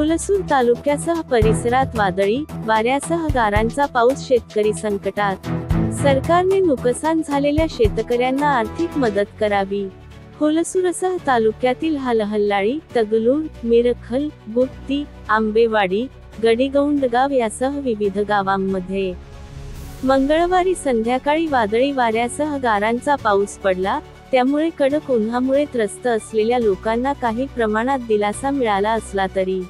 हुलसूर तालुक्यासह परिसरात वादळी वाऱ्यासह गारांचा पाऊस, शेतकरी संकटात। सरकारने नुकसान झालेल्या शेतकऱ्यांना आर्थिक मदत करावी। हुलसूरसह तालुक्यातील हालहल्लाळी, तगलूर, मिरखल, गुप्ती, आंबेवाडी, गडीगौंडगाव यासह विविध गावांमध्ये मंगळवारी संध्याकाळी वादळी वाऱ्यासह गारांचा पाऊस पडला। त्यामुळे कडक उन्हामुळे त्रस्त असलेल्या लोकांना काही प्रमाणात दिलासा मिळाला असला तरी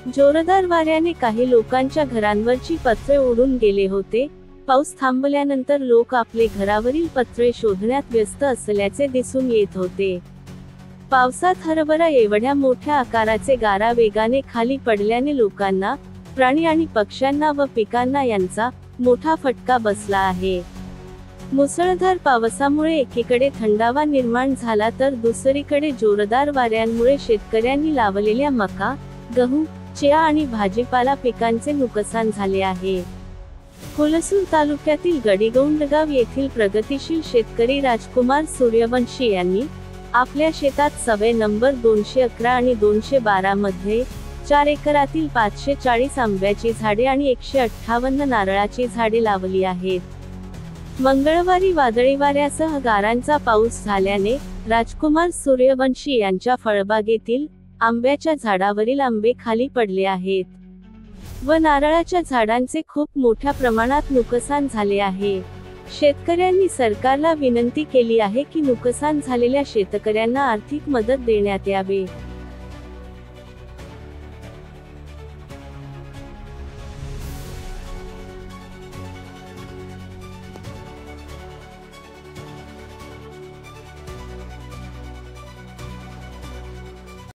जोरदार वाऱ्याने काही लोकांच्या घरांवरची पत्रे उडून गेले होते। पाऊस थांबल्यानंतर लोक आपले घरावरील पत्रे शोधण्यात व्यस्त असल्याचे दिसून येत होते। पावसात हरभरा एवढ्या मोठ्या आकाराचे गारा वेगाने खाली पडल्याने लोकांना, प्राणी आणि पक्ष्यांना व पिकांना यांचा मोठा फटका बसला आहे। मुसळधार पावसामुळे एकीकडे थंडावा निर्माण झाला तर दुसरीकडे जोरदार वाऱ्यांमुळे शेतकऱ्यांनी लावलेल्या मका, गहू, चिया आणि भाजीपाला पिकांचे नुकसान झाले आहे। हुलसूर तालुक्यातील गडीगौंडगाव येथील प्रगतिशील शेतकरी राजकुमार सूर्यवंशी यांनी आपल्या शेतात सवे नंबर 211 आणि 212 मध्ये 4 एकरातील 540 आंब्याची झाडे आणि 158 नारळाची झाडे लावली आहेत। मंगळवारी वादळी वाऱ्यासह गारांचा पाऊस झाल्याने राजकुमार सूर्यवंशी यांच्या फळबागेतील आंब्याच्या झाडावरील आंबे खाली पडले आहेत व नारळाच्या झाडांचे खूप मोठ्या प्रमाणात नुकसान झाले आहे। शेतकऱ्यांनी सरकारला विनंती केली आहे की नुकसान झालेल्या शेतकऱ्यांना आर्थिक मदत देण्यात यावे।